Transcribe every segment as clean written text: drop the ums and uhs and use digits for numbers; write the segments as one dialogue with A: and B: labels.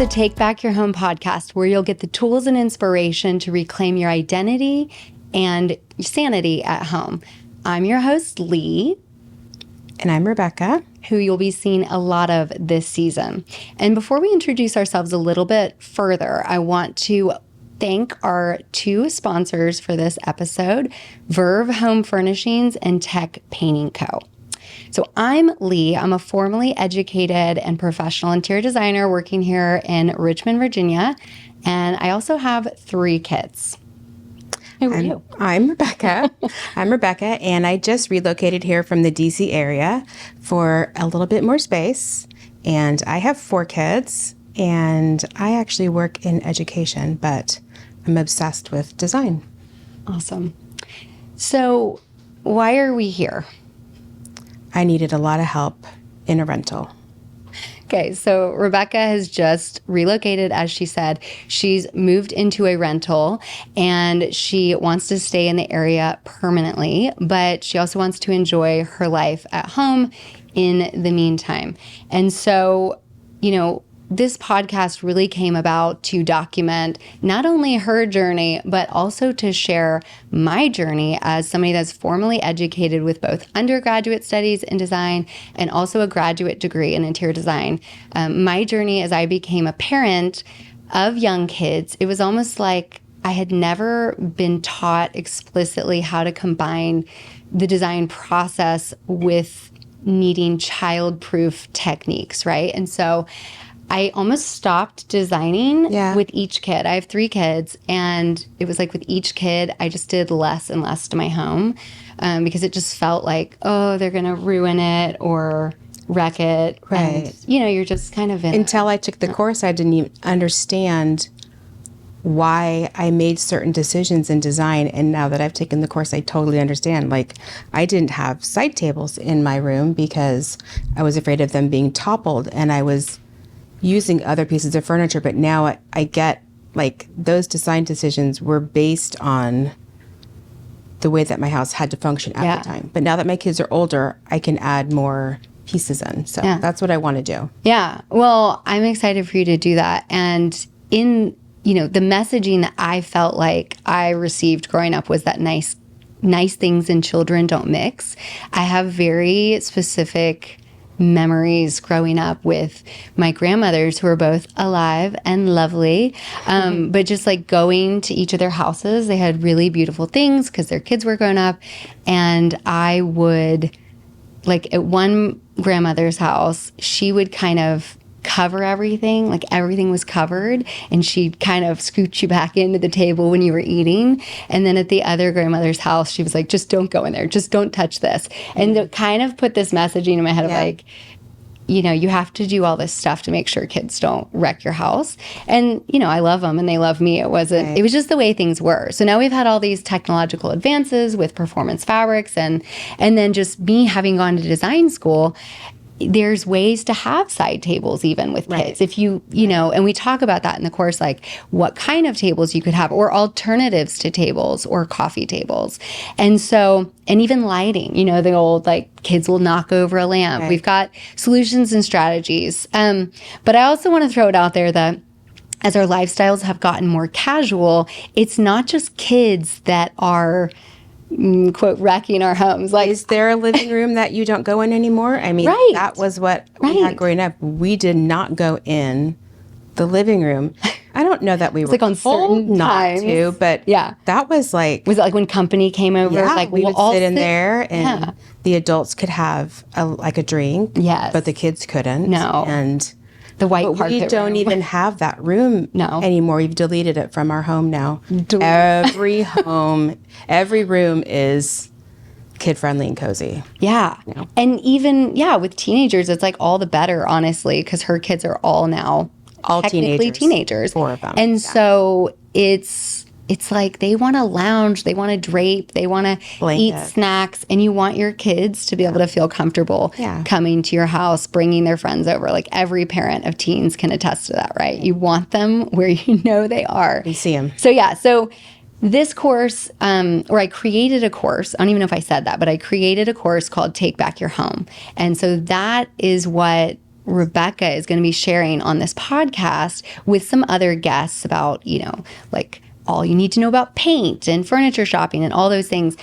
A: the Take Back Your Home podcast, where you'll get the tools and inspiration to reclaim your identity and sanity at home. I'm your host, Lee.
B: And I'm Rebecca,
A: who you'll be seeing a lot of this season. And before we introduce ourselves a little bit further, I want to thank our two sponsors for this episode, Verve Home Furnishings and Tech Painting Co. So I'm Lee. I'm a formally educated and professional interior designer working here in Richmond, Virginia. And I also have 3 kids. Who are you?
B: I'm Rebecca. And I just relocated here from the DC area for a little bit more space. And I have 4 kids, and I actually work in education, but I'm obsessed with design.
A: Awesome. So why are we here?
B: I needed a lot of help in a rental.
A: Okay, so Rebecca has just relocated, as she said. She's moved into a rental and she wants to stay in the area permanently, but she also wants to enjoy her life at home in the meantime. And so, this podcast really came about to document not only her journey, but also to share my journey as somebody that's formally educated with both undergraduate studies in design and also a graduate degree in interior design. My journey as I became a parent of young kids, it was almost like I had never been taught explicitly how to combine the design process with needing child-proof techniques, right? And so I almost stopped designing with each kid. I have 3 kids, and it was like with each kid, I just did less and less to my home because it just felt like, oh, they're going to ruin it or wreck it.
B: Right.
A: And, you're just kind of in
B: Until I took the course, I didn't even understand why I made certain decisions in design. And now that I've taken the course, I totally understand. Like, I didn't have side tables in my room because I was afraid of them being toppled, and I was using other pieces of furniture, but now I get, like, those design decisions were based on the way that my house had to function at the time. But now that my kids are older, I can add more pieces in. So that's what I want to do.
A: Yeah. Well, I'm excited for you to do that. And in, the messaging that I felt like I received growing up was that nice things and children don't mix. I have very specific memories growing up with my grandmothers, who are both alive and lovely, but just like going to each of their houses, they had really beautiful things because their kids were grown up. And I would, like, at one grandmother's house, she would kind of cover everything, like everything was covered, and she'd kind of scoot you back into the table when you were eating. And then at the other grandmother's house, she was like, just don't go in there, just don't touch this. And it kind of put this messaging in my head of like, you have to do all this stuff to make sure kids don't wreck your house. And, I love them and they love me. It was just the way things were. So now we've had all these technological advances with performance fabrics and then just me having gone to design school. There's ways to have side tables even with kids. If and we talk about that in the course, like what kind of tables you could have or alternatives to tables or coffee tables. And so, and even lighting, the old, like, kids will knock over a lamp. We've got solutions and strategies. But I also want to throw it out there that as our lifestyles have gotten more casual, it's not just kids that are quote, wrecking our homes. Like,
B: is there a living room that you don't go in anymore? I mean, that was what we had growing up. We did not go in the living room. I don't know that we were
A: like on
B: told
A: certain
B: not
A: times.
B: to, but that was like...
A: Was it like when company came over?
B: Yeah,
A: like
B: we would
A: all
B: sit in there and the adults could have a drink, but the kids couldn't.
A: No.
B: And
A: the white
B: but
A: carpet
B: we don't
A: room.
B: even have that room anymore. We've deleted it from our home now. Every room is kid-friendly and cozy.
A: Yeah. And even, with teenagers, it's like all the better, honestly, because her kids are all now technically teenagers.
B: 4 of them.
A: And so it's like they want to lounge, they want to drape, they want to eat snacks, and you want your kids to be able to feel comfortable coming to your house, bringing their friends over. Like, every parent of teens can attest to that, right? You want them where you know they are.
B: You see them.
A: So this course, or I created a course, I don't even know if I said that, but I created a course called Take Back Your Home. And so that is what Rebecca is going to be sharing on this podcast with some other guests about, like all you need to know about paint and furniture shopping and all those things.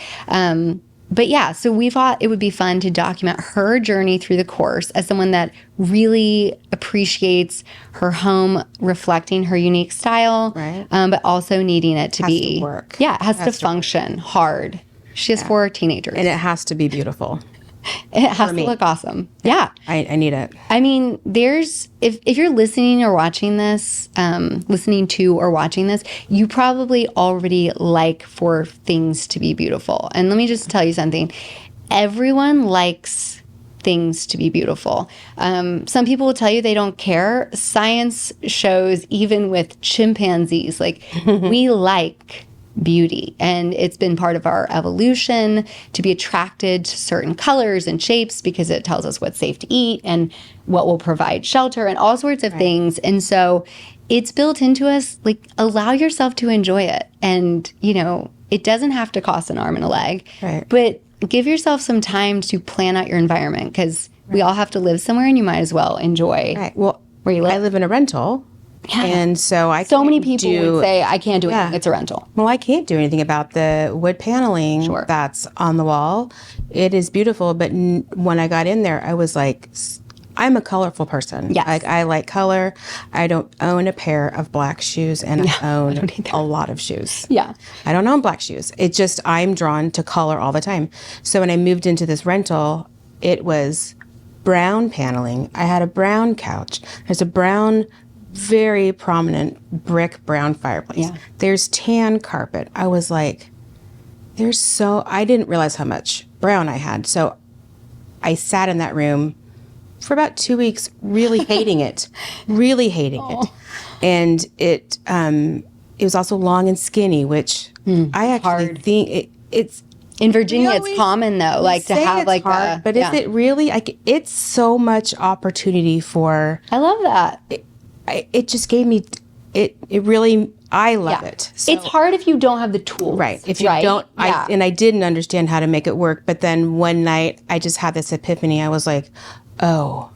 A: But yeah, so we thought it would be fun to document her journey through the course as someone that really appreciates her home reflecting her unique style,
B: Right.
A: But also needing it to
B: Has
A: be
B: to work.
A: Yeah, it has to function hard. She has 4 teenagers,
B: And it has to be beautiful.
A: it has to look awesome. Yeah.
B: I need it.
A: I mean, if you're listening or watching this, listening to or watching this, you probably already like for things to be beautiful. And let me just tell you something. Everyone likes things to be beautiful. Some people will tell you they don't care. Science shows even with chimpanzees, like we like beauty, and it's been part of our evolution to be attracted to certain colors and shapes because it tells us what's safe to eat and what will provide shelter and all sorts of things. And so it's built into us. Like, allow yourself to enjoy it, and it doesn't have to cost an arm and a leg, but give yourself some time to plan out your environment, because we all have to live somewhere, and you might as well enjoy
B: Well,
A: where you live.
B: I live in a rental.
A: Yeah.
B: And so
A: so many people would say, I can't do anything. It's a rental.
B: Well, I can't do anything about the wood paneling that's on the wall. It is beautiful, but when I got in there, I was like, I'm a colorful person.
A: Yes.
B: Like, I like color. I don't own a pair of black shoes, and I own a lot of shoes.
A: Yeah.
B: I don't own black shoes. It's just I'm drawn to color all the time. So when I moved into this rental, it was brown paneling. I had a brown couch. There's a brown, very prominent brick brown fireplace.
A: Yeah.
B: There's tan carpet. I was like, I didn't realize how much brown I had. So I sat in that room for about 2 weeks, really hating it, And it was also long and skinny, which I actually think it's
A: in Virginia, it's common though, like to have like
B: hard, but is it really? Like, it's so much opportunity for.
A: I love that.
B: It just gave me it really. I love it. So,
A: it's hard if you don't have the tools.
B: Right. If you don't, I didn't understand how to make it work. But then one night I just had this epiphany. I was like, oh,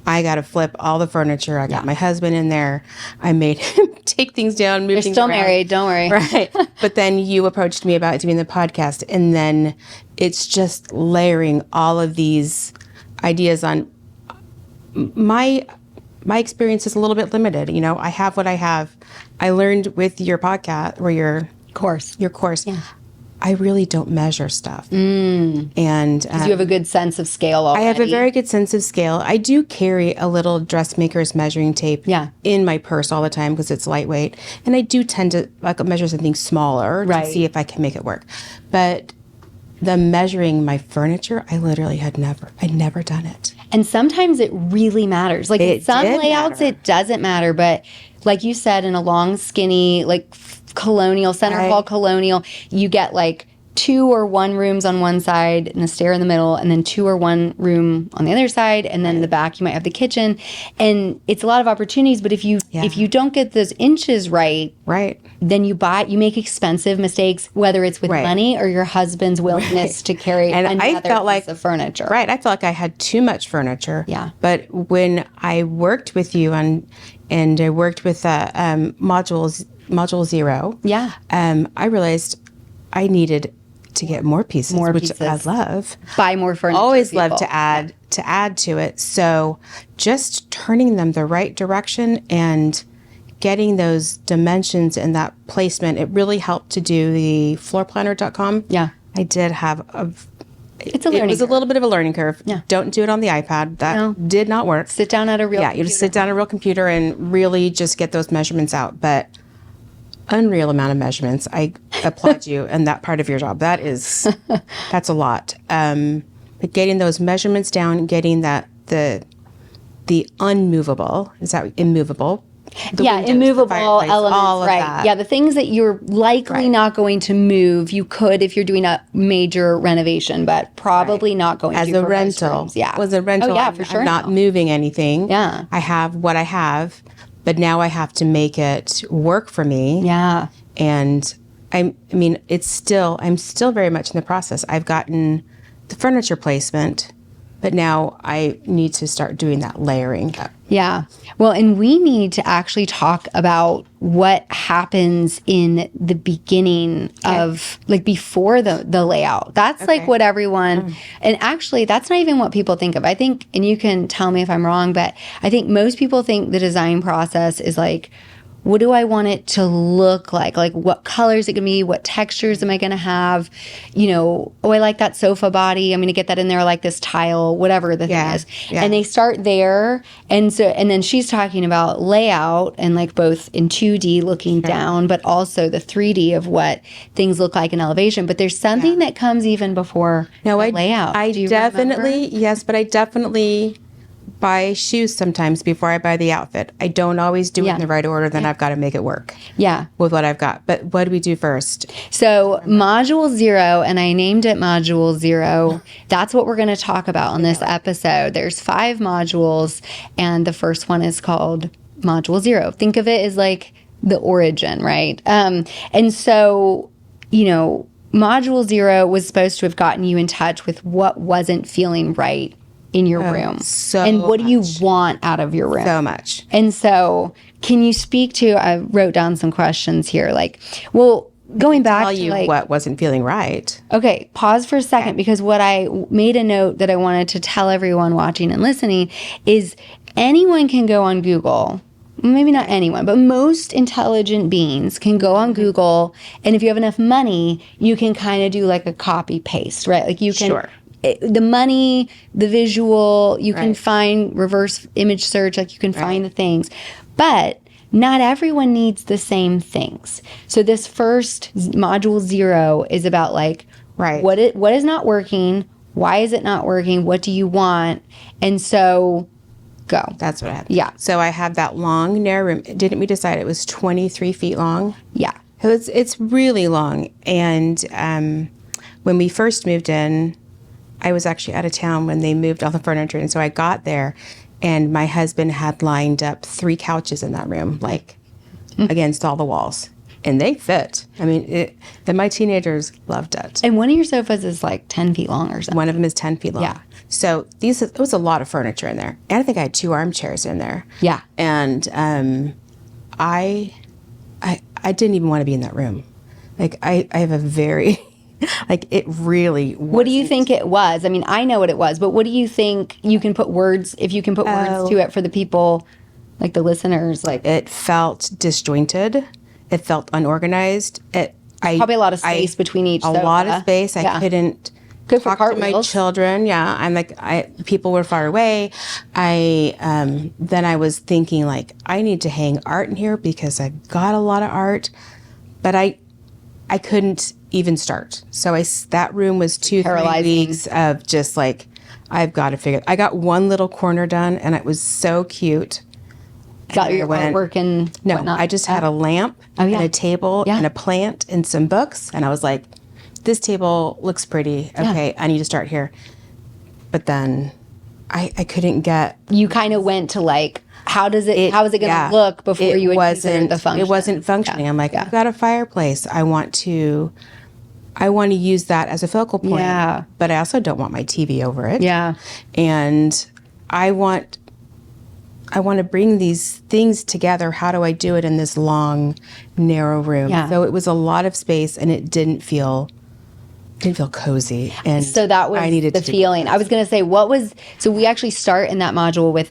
B: I got to flip all the furniture. I got my husband in there. I made him take things down, move
A: You're
B: things
A: still
B: around.
A: married. Don't worry.
B: Right. But then you approached me about doing the podcast. And then it's just layering all of these ideas on my experience is a little bit limited. I have what I have. I learned with your podcast or your course. Yeah. I really don't measure stuff. And
A: you have a good sense of scale already.
B: I have a very good sense of scale. I do carry a little dressmaker's measuring tape in my purse all the time because it's lightweight. And I do tend to measure something smaller to see if I can make it work. But the measuring my furniture, I'd never done it.
A: And sometimes it really matters. Like in some layouts, it doesn't matter. But like you said, in a long, skinny, like colonial, center hall colonial, you get like 2 or 1 rooms on one side and a stair in the middle, and then 2 or 1 room on the other side, and then in the back you might have the kitchen. And it's a lot of opportunities, but if you don't get those inches right, then you make expensive mistakes, whether it's with money or your husband's willingness to carry another piece of furniture.
B: I felt like I had too much furniture.
A: Yeah.
B: But when I worked with you and I worked with Module 0, I realized I needed to get more pieces, which I love.
A: Buy more furniture.
B: Always love to add to it. So just turning them the right direction and getting those dimensions and that placement, it really helped to do the floorplanner.com.
A: Yeah.
B: I did have
A: it's a learning curve.
B: It was a little bit of a learning curve.
A: Yeah.
B: Don't do it on the iPad. That did not work.
A: Sit down at a real computer.
B: You just sit down at a real computer and really just get those measurements out. But unreal amount of measurements. I applaud you and that part of your job. That's a lot. But getting those measurements down, getting that the unmovable, is that immovable? Windows,
A: immovable elements,
B: all of
A: right?
B: that.
A: Yeah, the things that you're likely not going to move. You could if you're doing a major renovation, but probably not going
B: as
A: to
B: a rental.
A: Rooms. Yeah,
B: was a rental.
A: Oh yeah, for sure.
B: I'm not moving anything.
A: Yeah,
B: I have what I have, but now I have to make it work for me.
A: Yeah,
B: and I'm still very much in the process. I've gotten the furniture placement But now I need to start doing that layering up.
A: Yeah. Well, and we need to actually talk about what happens in the beginning of, like, before the layout. That's like what everyone, and actually that's not even what people think of. I think, and you can tell me if I'm wrong, but I think most people think the design process is like, what do I want it to look like? Like, what colors it going to be? What textures am I going to have? You know, oh, I like that sofa body. I'm going to get that in there. I like this tile, whatever the thing is.
B: Yeah.
A: And they start there. And so, and then she's talking about layout and like both in 2D looking down, but also the 3D of what things look like in elevation. But there's something that comes even before the layout.
B: I
A: Do you
B: definitely,
A: remember?
B: yes, but I definitely buy shoes sometimes before I buy the outfit. I don't always do it in the right order, then I've got to make it work.
A: Yeah.
B: With what I've got. But what do we do first?
A: So module 0, and I named it module 0. That's what we're going to talk about on this episode. There's 5 modules, and the first one is called module 0. Think of it as like the origin, right? And so, you know, module 0 was supposed to have gotten you in touch with what wasn't feeling right in your room.
B: So
A: and what do you
B: much.
A: want out of your room?
B: So much.
A: And so, can you speak to, I wrote down some questions here, like, well, going back
B: Tell
A: to
B: you
A: like,
B: what wasn't feeling right.
A: okay, pause for a second, because what I made a note that I wanted to tell everyone watching and listening is anyone can go on Google. Maybe not anyone, but most intelligent beings can go on Google, and if you have enough money, you can kind of do like a copy paste, right? Like you can, the money, the visual, you can find reverse image search, like you can find the things, but not everyone needs the same things. So this first module 0 is about like, what is not working? Why is it not working? What do you want? And so go.
B: That's what I have.
A: Yeah.
B: So I have that long, narrow room. Didn't we decide it was 23 feet long?
A: Yeah.
B: It's really long. And when we first moved in, I was actually out of town when they moved all the furniture. And so I got there, and my husband had lined up 3 couches in that room, like against all the walls. And they fit. I mean, my teenagers loved it.
A: And one of your sofas is like 10 feet long or something.
B: One of them is 10 feet long.
A: Yeah.
B: So it was a lot of furniture in there. And I think I had 2 armchairs in there.
A: Yeah.
B: And I didn't even want to be in that room. Like, I have a very... like, it really wasn't.
A: What do you think it was? I mean, I know what it was, but what do you think you can put words, if you can put words to it for the people, like the listeners? Like,
B: it felt disjointed. It felt unorganized.
A: Probably a lot of space between each sofa.
B: A lot of space. I couldn't
A: Good for
B: talk to my
A: cartwheels.
B: children. Yeah, I'm like, people were far away. Then I was thinking, like, I need to hang art in here because I've got a lot of art, but I couldn't even start. So that room was 2-3 weeks of just like, I've got to figure. I got one little corner done, and it was so cute.
A: Got your artwork and whatnot.
B: I just had a lamp and a table and a plant and some books, and I was like, this table looks pretty. Okay, I need to start here. But then I couldn't get.
A: You kind of went to like, how is it going to look before you would consider the function?
B: It wasn't functioning. I'm like, I've got a fireplace. I want to use that as a focal point.
A: Yeah.
B: But I also don't want my TV over it.
A: Yeah.
B: And I want to bring these things together. How do I do it in this long, narrow room?
A: Yeah.
B: So it was a lot of space, and it didn't feel cozy. And
A: so that was
B: I needed
A: the
B: to
A: feeling. I was going to say, so we actually start in that module with,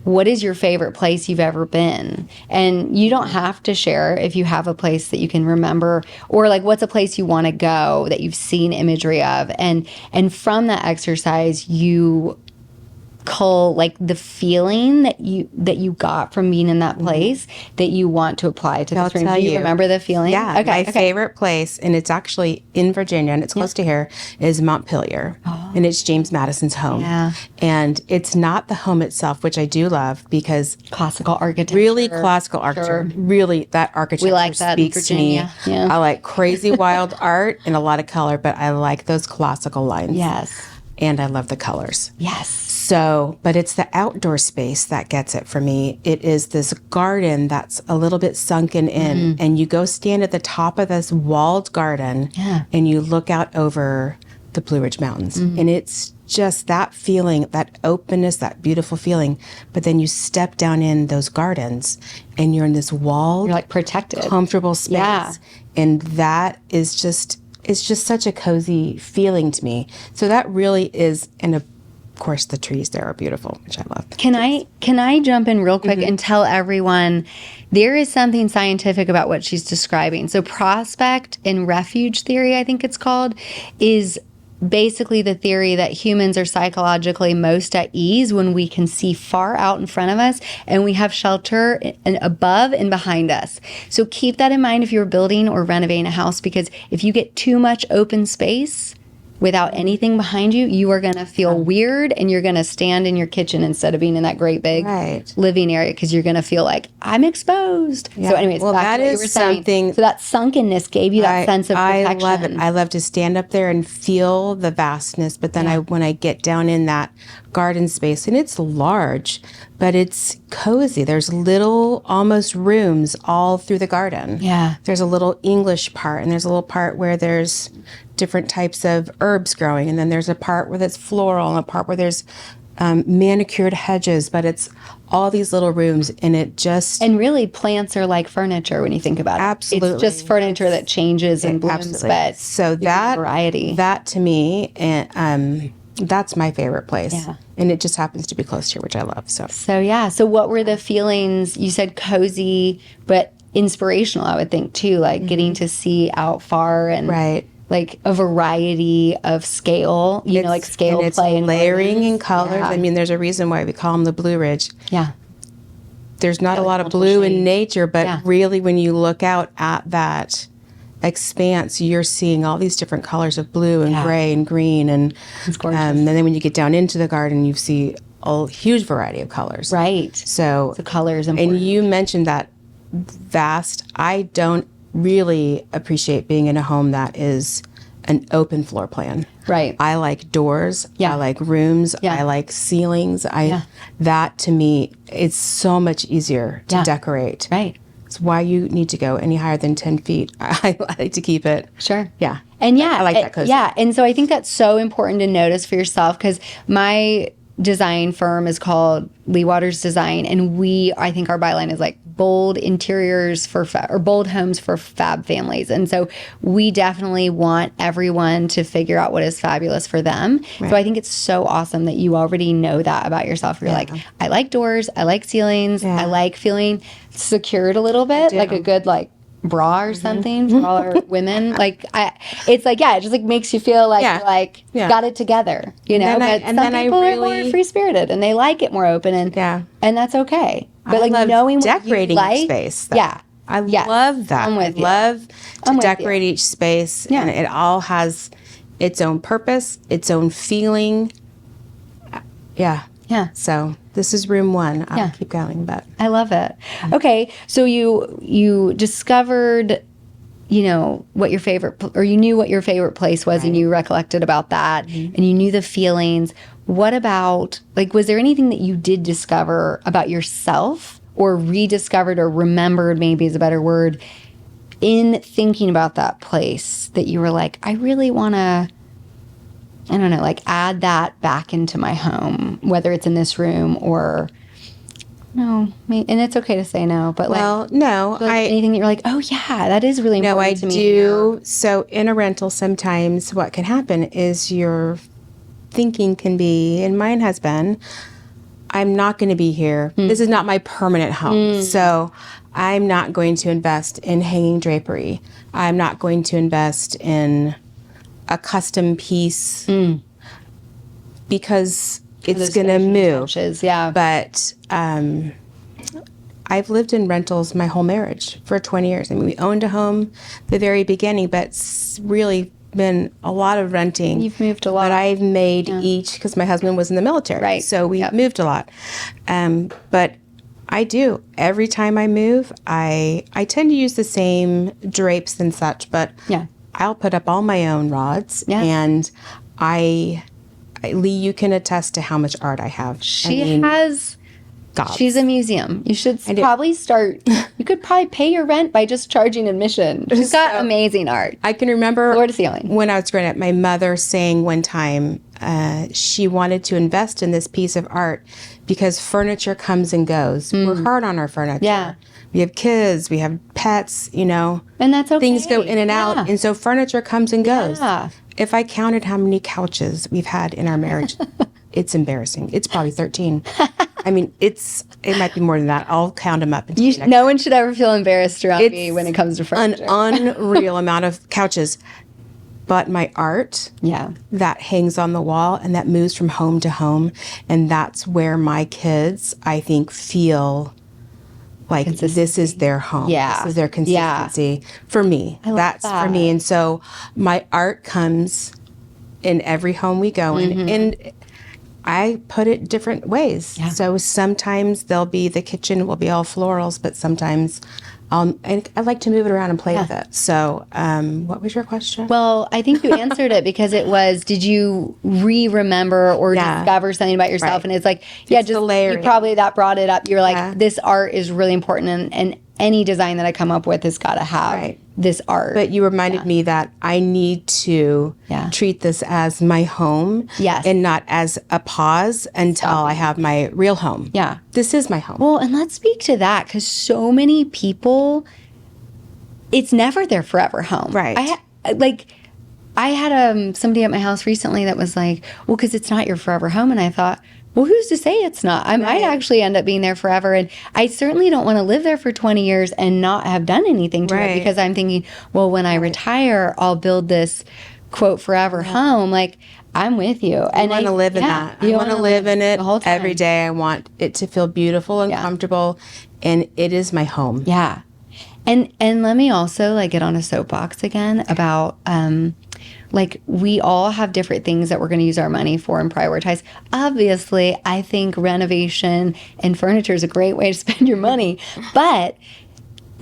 A: what is your favorite place you've ever been? And you don't have to share if you have a place that you can remember, or like, what's a place you want to go that you've seen imagery of, and from that exercise you cull like the feeling that you got from being in that place that you want to apply to this room. Do you remember the feeling?
B: Yeah. My favorite place, and it's actually in Virginia, and it's close to here, is Montpelier. And it's James Madison's home.
A: Yeah.
B: And it's not the home itself, which I do love, because
A: Classical architecture.
B: really classical architecture. Really, that architecture
A: like that in
B: speaks to me.
A: Virginia. Yeah.
B: I like crazy wild art and a lot of color, but I like those classical lines.
A: Yes.
B: And I love the colors.
A: Yes.
B: So, but it's the outdoor space that gets it for me. It is this garden that's a little bit sunken in, and you go stand at the top of this walled garden, and you look out over the Blue Ridge Mountains, and it's just that feeling, that openness, that beautiful feeling. But then you step down in those gardens and you're in this walled,
A: You're like protected,
B: comfortable space.
A: Yeah.
B: And that is just, it's just such a cozy feeling to me. So that really is, and of course the trees there are beautiful, which I love.
A: Can I jump in real quick and tell everyone there is something scientific about what she's describing. So prospect and refuge theory, I think it's called, is basically the theory that humans are psychologically most at ease when we can see far out in front of us and we have shelter above and behind us. So keep that in mind if you're building or renovating a house, because if you get too much open space without anything behind you, you are going to feel weird, and you're going to stand in your kitchen instead of being in that great big living area, because you're going to feel like I'm exposed. Yeah. So anyways,
B: well,
A: back
B: that
A: to what you
B: is
A: were saying.
B: something.
A: So that sunkenness gave you that sense of protection.
B: I love it. I love to stand up there and feel the vastness, but then when I get down in that garden space, and it's large, but it's cozy. There's little almost rooms all through the garden.
A: Yeah.
B: There's a little English part, and there's a little part where there's different types of herbs growing, and then there's a part where that's floral, and a part where there's manicured hedges, but it's all these little rooms, and it just...
A: And really, plants are like furniture when you think about it.
B: Absolutely.
A: It's just furniture that changes and blooms,
B: absolutely.
A: but
B: so that
A: variety.
B: That to me, and that's my favorite place.
A: Yeah.
B: And it just happens to be close here, which I love.
A: So yeah. So what were the feelings? You said cozy, but inspirational, I would think too, like getting to see out far and like a variety of scale, you know, like scale
B: and
A: play
B: and
A: and
B: layering and colors.
A: Yeah.
B: I mean, there's a reason why we call them the Blue Ridge.
A: Yeah.
B: There's not a lot of blue in nature, but really when you look out at that expanse, you're seeing all these different colors of blue and gray and green. And,
A: it's gorgeous.
B: And then when you get down into the garden, you see a huge variety of colors.
A: Right.
B: So
A: the colors important.
B: And you mentioned that vast. I don't really appreciate being in a home that is an open floor plan.
A: Right.
B: I like doors.
A: Yeah.
B: I like rooms.
A: Yeah.
B: I like ceilings. That to me, it's so much easier to decorate.
A: Right.
B: It's why you need to go any higher than 10 feet. I like to keep it.
A: Sure.
B: Yeah.
A: And
B: I like that cozy.
A: Yeah. And so I think that's so important to notice for yourself, because my design firm is called Lee Waters Design, and I think our byline is like bold interiors or bold homes for fab families. And so we definitely want everyone to figure out what is fabulous for them. Right. So I think it's so awesome that you already know that about yourself. You're like, I like doors, I like ceilings, I like feeling secured a little bit, like a good bra or something for all our women. It's like, it just like makes you feel like you're like got it together, you know. But some people are more free spirited and they like it more open, and that's okay. But
B: I love
A: knowing
B: decorating
A: what you like,
B: space. Though. I love that.
A: I'm with you.
B: Love to decorate each space, and it all has its own purpose, its own feeling. Yeah. So this is room 1. I'll keep going, but
A: I love it. Okay, so you discovered, you know, what your favorite, or you knew what your favorite place was, and you recollected about that, and you knew the feelings. What about, was there anything that you did discover about yourself, or rediscovered, or remembered, maybe is a better word, in thinking about that place that you were like, I really want to, I don't know, add that back into my home, whether it's in this room or no, and it's okay to say no, but
B: no,
A: anything that you're like, oh yeah, that is really important to me.
B: No, I do. So in a rental, sometimes what can happen is your thinking can be, and mine has been, I'm not going to be here. This is not my permanent home. So I'm not going to invest in hanging drapery. I'm not going to invest in a custom piece because it's going to move. But I've lived in rentals my whole marriage for 20 years. I mean, we owned a home the very beginning, but it's really been a lot of renting.
A: You've moved a lot.
B: But I've made each, because my husband was in the military.
A: Right.
B: So we moved a lot. But I do. Every time I move, I tend to use the same drapes and such, but I'll put up all my own rods, and Lee, you can attest to how much art I have.
A: She's a museum. You should probably start, you could probably pay your rent by just charging admission. She's got amazing art.
B: I can remember
A: floor to ceiling.
B: When I was growing up, my mother saying one time, she wanted to invest in this piece of art because furniture comes and goes. We're hard on our furniture.
A: Yeah.
B: We have kids, we have pets, you know.
A: And that's okay.
B: Things go in and out. And so furniture comes and goes.
A: Yeah.
B: If I counted how many couches we've had in our marriage, it's embarrassing. It's probably 13. I mean, it might be more than that. I'll count them up.
A: No one should ever feel embarrassed around me when it comes to furniture.
B: An unreal amount of couches. But my art, that hangs on the wall and that moves from home to home. And that's where my kids, I think, feel like this is their home.
A: Yeah.
B: This is their consistency. For me. That's that. For me. And so my art comes in every home we go in. And I put it different ways. Yeah. So sometimes the kitchen will be all florals, but sometimes and I like to move it around and play with it. So what was your question?
A: Well, I think you answered it because it was, did you remember or discover something about yourself? Right. And it's like, just you probably that brought it up. You're like, this art is really important and any design that I come up with has got to have this art.
B: But you reminded me that I need to treat this as my home and not as a pause until I have my real home.
A: Yeah.
B: This is my home.
A: Well, and let's speak to that because so many people, it's never their forever home.
B: Right.
A: I had somebody at my house recently that was like, well, because it's not your forever home. And I thought, well, who's to say it's not? I might actually end up being there forever. And I certainly don't want to live there for 20 years and not have done anything to it because I'm thinking, well, when I retire, I'll build this, quote, forever home. Like, I'm with you. And
B: I want to live in that. I want to live in it every day. I want it to feel beautiful and comfortable. And it is my home.
A: Yeah. And let me also get on a soapbox again about we all have different things that we're going to use our money for and prioritize. Obviously, I think renovation and furniture is a great way to spend your money, but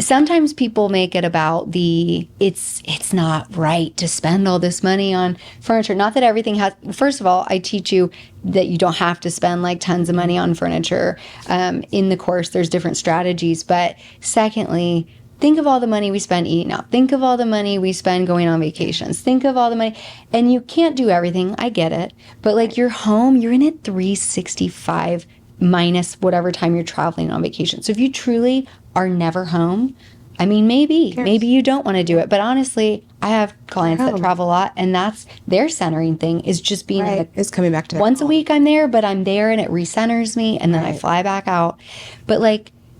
A: sometimes people make it about it's not right to spend all this money on furniture. Not that everything has, first of all, I teach you that you don't have to spend tons of money on furniture. In the course, there's different strategies. But secondly, think of all the money we spend eating out. Think of all the money we spend going on vacations. Think of all the money. And you can't do everything. I get it. But your home, you're in it 365 minus whatever time you're traveling on vacation. So if you truly are never home, I mean, maybe you don't want to do it. But honestly, I have clients that travel a lot, and that's their centering thing is just being
B: it's coming back to
A: once a week I'm there, but I'm there and it recenters me, and then I fly back out. But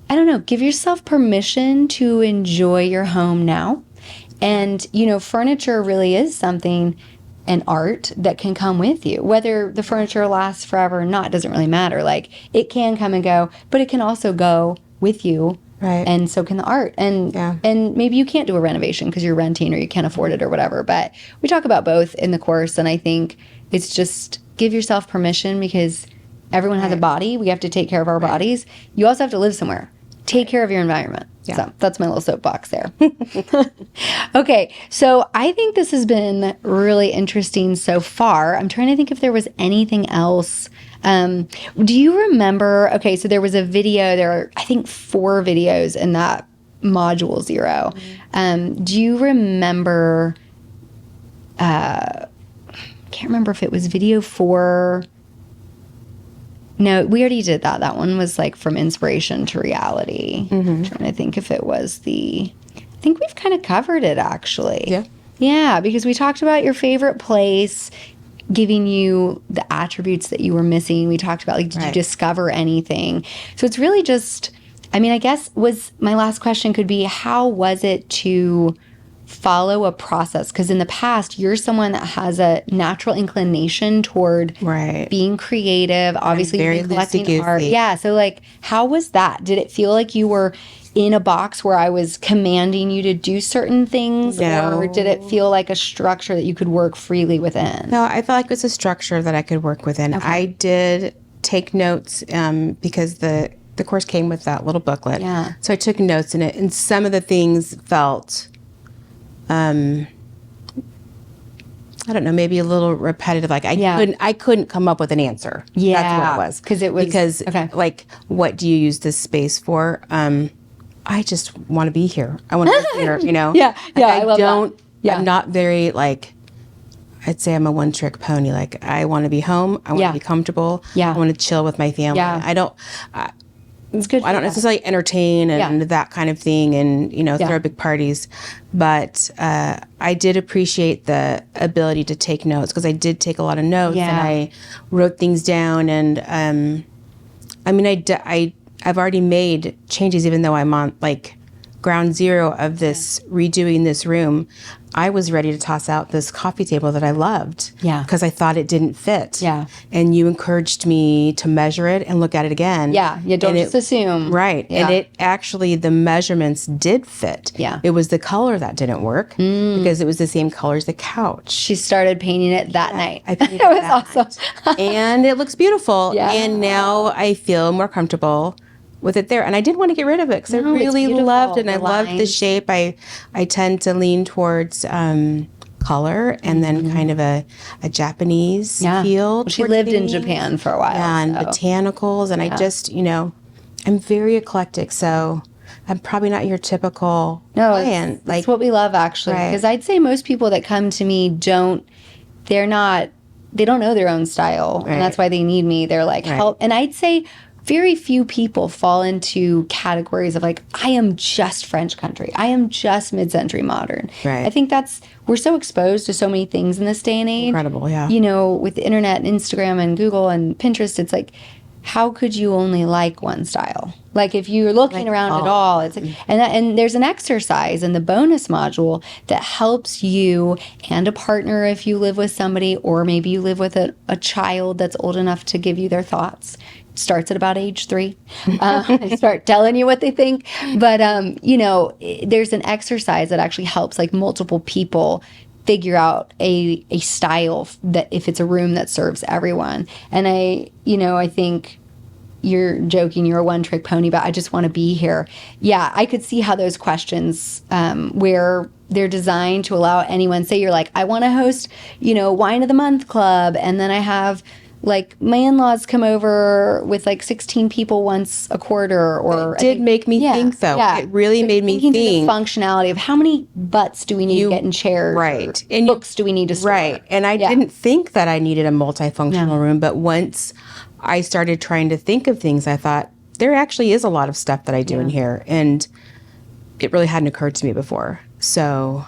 A: I don't know, give yourself permission to enjoy your home now. And, furniture really is something, an art that can come with you. Whether the furniture lasts forever or not doesn't really matter. It can come and go, but it can also go with you.
B: Right.
A: And so can the art. And maybe you can't do a renovation because you're renting or you can't afford it or whatever. But we talk about both in the course. And I think it's just give yourself permission because everyone has a body. We have to take care of our bodies. You also have to live somewhere. Take care of your environment. Yeah. So that's my little soapbox there. Okay. So I think this has been really interesting so far. I'm trying to think if there was anything else. Do you remember? Okay. So there was a video. There are, I think, 4 videos in that module 0. Do you remember? Can't remember if it was video 4. No, we already did that. That one was from inspiration to reality. I'm trying to think if it was I think we've kind of covered it actually.
B: Yeah.
A: Yeah, because we talked about your favorite place, giving you the attributes that you were missing. We talked about did you discover anything? So it's really just, I guess my last question could be, how was it to follow a process? Because in the past, you're someone that has a natural inclination toward being creative. Obviously, you've been collecting art. Yeah. So, how was that? Did it feel like you were in a box where I was commanding you to do certain things?
B: No.
A: Or did it feel like a structure that you could work freely within?
B: No, I felt like it was a structure that I could work within. Okay. I did take notes because the course came with that little booklet.
A: Yeah.
B: So I took notes in it, and some of the things felt I don't know, maybe a little repetitive. I couldn't come up with an answer.
A: Yeah,
B: that's what it was. Because what do you use this space for? I just want to be here. I want to be here.
A: Yeah. I love
B: don't.
A: that. Yeah.
B: I'm not very I'd say I'm a one-trick pony. Like, I want to be home. I want to be comfortable.
A: Yeah.
B: I want to chill with my family.
A: Yeah. It's good.
B: I don't necessarily entertain and that kind of thing and, throw big parties. But I did appreciate the ability to take notes, because I did take a lot of notes and I wrote things down. And I've already made changes, even though I'm on like ground zero of this redoing this room. I was ready to toss out this coffee table that I loved because I thought it didn't fit.
A: Yeah.
B: And you encouraged me to measure it and look at it again.
A: Yeah. You don't just assume.
B: Right.
A: Yeah.
B: And it actually, the measurements did fit.
A: Yeah.
B: It was the color that didn't work because it was the same color as the couch.
A: She started painting it that night.
B: I painted
A: it was
B: that
A: awesome.
B: and it looks beautiful.
A: Yeah.
B: And now I feel more comfortable with it there. And I didn't want to get rid of it because I
A: No, it's
B: really
A: beautiful.
B: loved it. And
A: The
B: I loved the
A: lines.
B: shape. I tend to lean towards color and then kind of a Japanese feel.
A: Well, she
B: towards
A: lived in
B: things.
A: Japan for a while.
B: Yeah, and botanicals. And I just, I'm very eclectic. So I'm probably not your typical client.
A: It's what we love, actually.
B: Right.
A: Because I'd say most people that come to me they don't know their own style.
B: Right.
A: And that's why they need me. They're like, help. And I'd say very few people fall into categories of like, I am just French country. I am just mid-century modern.
B: Right.
A: I think we're so exposed to so many things in this day and age.
B: Incredible, yeah.
A: With the internet and Instagram and Google and Pinterest, it's like, how could you only like one style? Like, if you're looking around at all, it's like, and there's an exercise in the bonus module that helps you and a partner if you live with somebody, or maybe you live with a child that's old enough to give you their thoughts. It starts at about age 3. They start telling you what they think. But, there's an exercise that actually helps like multiple people figure out a style that if it's a room that serves everyone. And I think you're joking, you're a one-trick pony, but I just want to be here. Yeah, I could see how those questions where they're designed to allow anyone, say you're like, I want to host, wine of the month club, and then I have like my in-laws come over with like 16 people once a quarter, or
B: it did make me think though.
A: Yeah.
B: It really made me
A: Thinking
B: think.
A: through the functionality of how many butts do we need to get in chairs,
B: right?
A: Or
B: And
A: books do we need to store?
B: Right. And I didn't think that I needed a multifunctional room, but once I started trying to think of things, I thought there actually is a lot of stuff that I do in here, and it really hadn't occurred to me before. So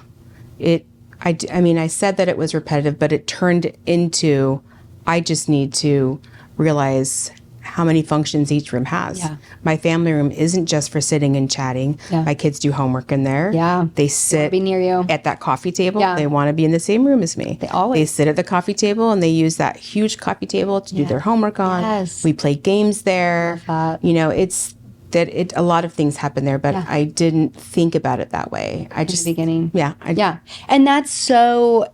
B: I said that it was repetitive, but it turned into, I just need to realize how many functions each room has.
A: Yeah.
B: My family room isn't just for sitting and chatting.
A: Yeah.
B: My kids do homework in there.
A: Yeah.
B: They sit
A: be near you.
B: at that coffee table.
A: Yeah.
B: They want to be in the same room as me.
A: They always-
B: They sit at the coffee table and they use that huge coffee table to do their homework on.
A: Yes.
B: We play games there.
A: Love that.
B: It's that a lot of things happen there, but I didn't think about it that way. I just
A: the beginning.
B: Yeah.
A: And that's so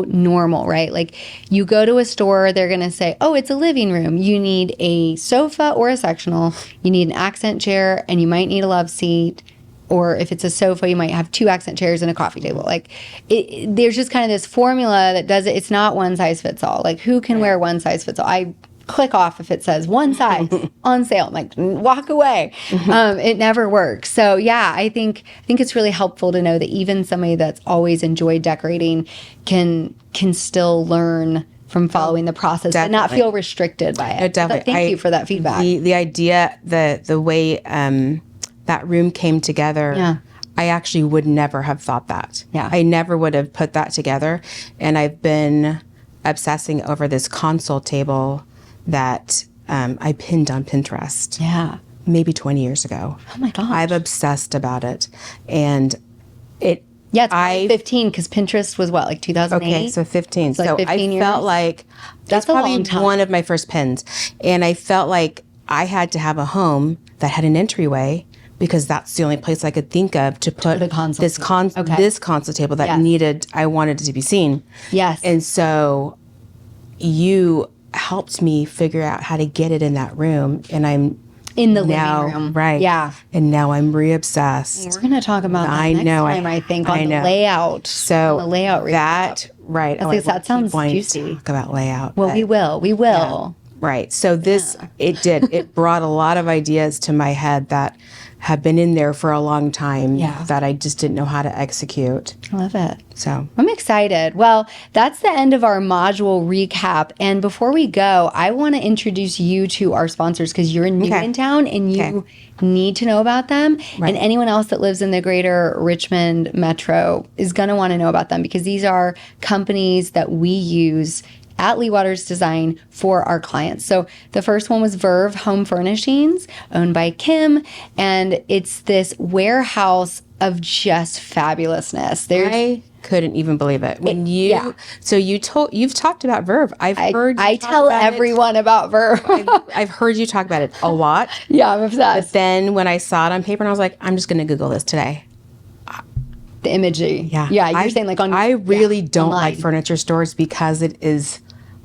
A: normal, right? Like, you go to a store, they're going to say, oh, it's a living room. You need a sofa or a sectional. You need an accent chair, and you might need a love seat. Or if it's a sofa, you might have 2 accent chairs and a coffee table. Like, there's just kind of this formula that does it. It's not one size fits all. Like, who can wear one size fits all? I click off if it says one size on sale. I'm like, walk away. It never works. So yeah, I think it's really helpful to know that even somebody that's always enjoyed decorating can still learn from following the process and not feel restricted by it.
B: Definitely.
A: Thank you for that feedback.
B: The idea, the way that room came together, I actually would never have thought that.
A: Yeah.
B: I never would have put that together. And I've been obsessing over this console table that I pinned on Pinterest.
A: Yeah.
B: Maybe 20 years ago.
A: Oh my gosh.
B: I've obsessed about it. And it...
A: Yeah, it's probably 15 because Pinterest was what, like 2008?
B: Okay, so 15.
A: Like
B: so
A: 15
B: I felt
A: years?
B: like
A: That's
B: that's
A: a
B: probably
A: long time.
B: one of my first pins. And I felt like I had to have a home that had an entryway, because that's the only place I could think of to put
A: a console
B: this console table that I wanted it to be seen.
A: Yes.
B: And so you helped me figure out how to get it in that room, and I'm
A: in the
B: now,
A: living room.
B: right?
A: Yeah.
B: And now I'm re-obsessed.
A: We're going to talk about that
B: I
A: next
B: know,
A: time, I think, on
B: I
A: the
B: know.
A: layout.
B: So
A: on the layout
B: that right.
A: I think that sounds juicy.
B: Talk about layout.
A: Well,
B: but
A: we will. We will.
B: Right. So it brought a lot of ideas to my head that have been in there for a long time that I just didn't know how to execute.
A: I love it.
B: So
A: I'm excited. Well, that's the end of our module recap. And before we go, I want to introduce you to our sponsors because you're new in town and you need to know about them.
B: Right.
A: And anyone else that lives in the greater Richmond metro is going to want to know about them because these are companies that we use at Lee Waters Design for our clients. So the first one was Verve Home Furnishings, owned by Kim, and it's this warehouse of just fabulousness.
B: I couldn't even believe it when you've talked about Verve.
A: I tell everyone about Verve.
B: I've heard you talk about it a lot.
A: Yeah, I'm obsessed.
B: But then when I saw it on paper, and I was like, I'm just going to Google this today.
A: The imagery. Yeah, you're saying like on.
B: I really don't
A: online.
B: like furniture stores because it is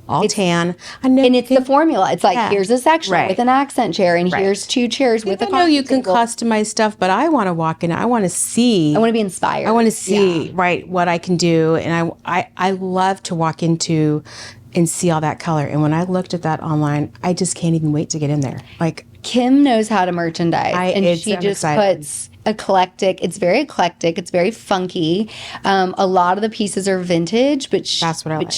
B: all tan. I know,
A: and it's the formula. It's like here's a section with an accent chair, and here's 2 chairs with a coffee
B: I know you can
A: table.
B: customize stuff, but I want to walk in. I want to see.
A: I want to be inspired.
B: I want to see what I can do, and I love to walk into and see all that color. And when I looked at that online, I just can't even wait to get in there. Like
A: Kim knows how to merchandise, and she just puts eclectic. It's very eclectic. It's very funky. A lot of the pieces are vintage, but
B: that's what I like.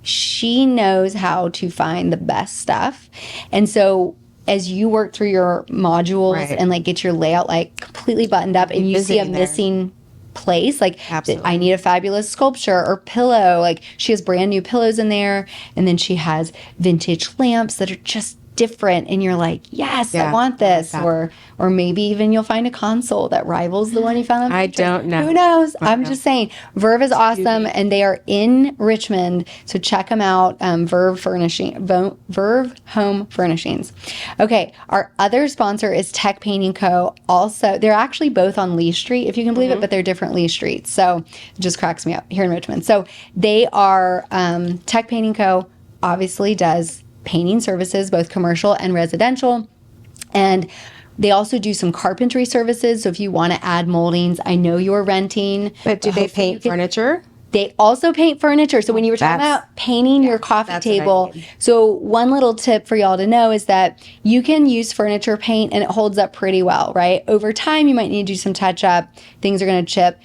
A: She knows how to find the best stuff. And so as you work through your modules and like get your layout like completely buttoned up and you see a missing place, like I need a fabulous sculpture or pillow, like she has brand new pillows in there, and then she has vintage lamps that are just different, and you're like, yes, I want this. Or maybe even you'll find a console that rivals the one you found on
B: I don't know.
A: Who knows? I'm just saying, Verve is awesome, and they are in Richmond, so check them out. Verve Home Furnishings. Okay, our other sponsor is Tech Painting Co. Also, they're actually both on Lee Street, if you can believe it, but they're different Lee Streets, so it just cracks me up here in Richmond. So they are Tech Painting Co. obviously does painting services, both commercial and residential. And they also do some carpentry services. So if you want to add moldings, I know you're renting.
B: But do they paint furniture?
A: They also paint furniture. So when you were talking about painting your coffee table, so one little tip for y'all to know is that you can use furniture paint and it holds up pretty well, right? Over time, you might need to do some touch up. Things are going to chip.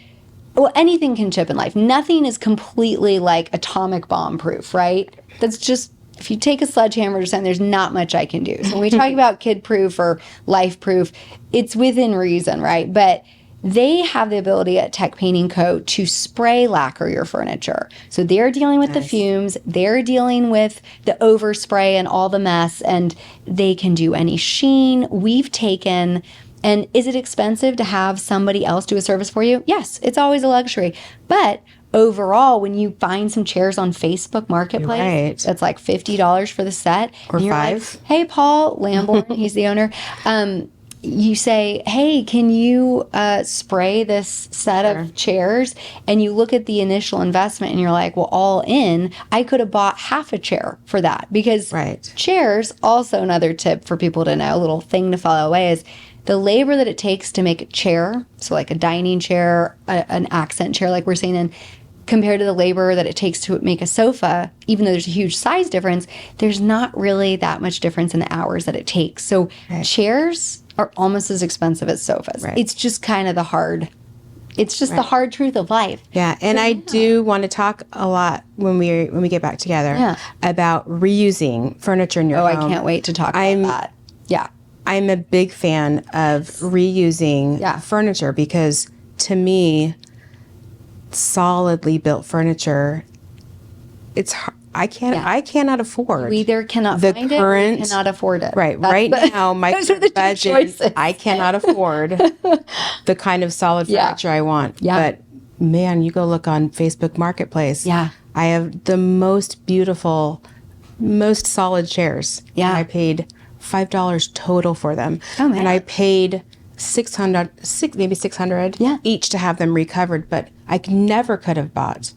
A: Well, anything can chip in life. Nothing is completely like atomic bomb proof, right? That's just, if you take a sledgehammer or something, there's not much I can do. So when we talk about kid proof or life proof, it's within reason, right? But they have the ability at Tech Painting Co. to spray lacquer your furniture. So they're dealing with the fumes, they're dealing with the overspray and all the mess, and they can do any sheen. We've taken, and is it expensive to have somebody else do a service for you? Yes, it's always a luxury. But overall, when you find some chairs on Facebook Marketplace, that's like $50 for the set.
B: Or
A: and you're
B: $5.
A: Like, hey, Paul Lamborn, he's the owner. You say, hey, can you spray this set of chairs? And you look at the initial investment and you're like, well, all in, I could have bought half a chair for that. Because chairs, also another tip for people to know, a little thing to follow away is the labor that it takes to make a chair, so like a dining chair, an accent chair like we're saying, and compared to the labor that it takes to make a sofa, even though there's a huge size difference, there's not really that much difference in the hours that it takes. So chairs are almost as expensive as sofas. It's just kind of the hard, it's just the hard truth of life.
B: Yeah, and I do want to talk a lot when we get back together about reusing furniture in your home.
A: I can't wait to talk about that. Yeah.
B: I'm a big fan of reusing furniture because to me, solidly built furniture, I cannot afford.
A: We either cannot find it or we cannot afford it.
B: Right. Now, my budget, I cannot afford the kind of solid furniture I want. Yeah. But man, you go look on Facebook Marketplace. Yeah. I have the most beautiful, most solid chairs. Yeah. And I paid $5 total for them. Oh man. And I paid $600 each to have them recovered, but I never could have bought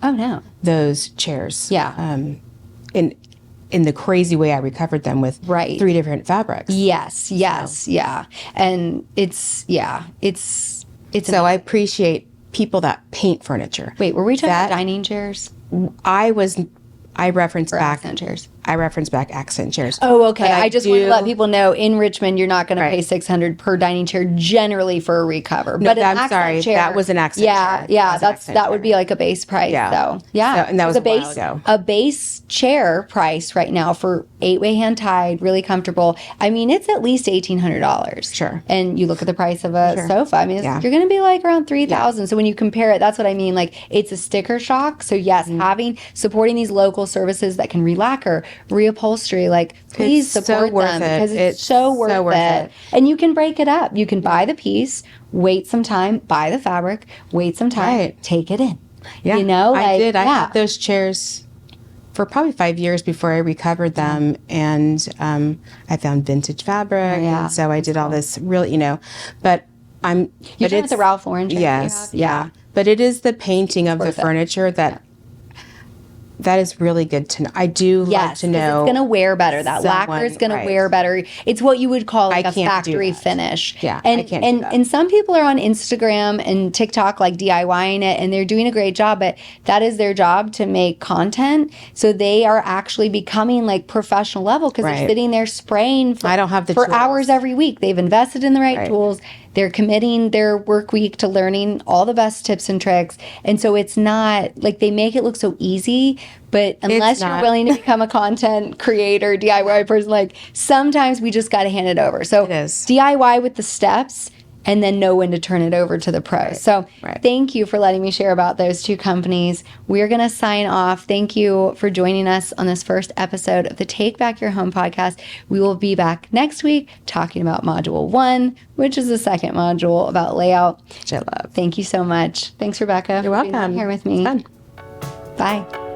B: those chairs. Yeah. In the crazy way I recovered them with 3 different fabrics.
A: Yes. And it's
B: so I appreciate people that paint furniture.
A: Wait, were we talking about dining chairs?
B: I referenced back.
A: Accent chairs.
B: I reference back accent chairs.
A: Oh, okay.
B: But
A: I just want to let people know in Richmond, you're not going to pay $600 per dining chair generally for a recover.
B: No,
A: but
B: I'm sorry.
A: chair,
B: that was an accent chair.
A: Yeah, that would be like a base price.
B: Yeah.
A: So, yeah.
B: So, and that was a
A: base,
B: while ago.
A: A base chair price right now for 8-way hand tied, really comfortable. I mean, it's at least $1,800.
B: Sure.
A: And you look at the price of a sofa. I mean, you're going to be like around $3,000. So when you compare it, that's what I mean. Like, it's a sticker shock. So yes, supporting these local services that can re-lacquer, reupholstery, like please support them because it's so worth it. And you can break it up. You can buy the piece, wait some time, buy the fabric, wait some time, take it in.
B: Yeah,
A: you know,
B: I did. I had those chairs for probably 5 years before I recovered them, and I found vintage fabric, and so I did all this really, But I'm.
A: You did with the Ralph Lauren chair.
B: Yes, yeah. But it is the painting of the furniture that is really good to know. I do love to know.
A: It's going to wear better. That lacquer is going to wear better. It's what you would call like a factory finish.
B: Yeah,
A: and,
B: I can't do that.
A: And some people are on Instagram and TikTok like DIYing it, and they're doing a great job, but that is their job to make content. So they are actually becoming like professional level because they're sitting there spraying for,
B: I don't have the
A: for
B: tools.
A: Hours every week. They've invested in the right tools. They're committing their work week to learning all the best tips and tricks. And so it's not like they make it look so easy, but unless you're willing to become a content creator, DIY person, like sometimes we just got to hand it over. So DIY with the steps and then know when to turn it over to the pros. So thank you for letting me share about those two companies. We're going to sign off. Thank you for joining us on this first episode of the Take Back Your Home podcast. We will be back next week talking about Module 1, which is the second module about layout.
B: Which I love.
A: Thank you so much. Thanks, Rebecca.
B: You're welcome.
A: For being here with me.
B: It's fun.
A: Bye.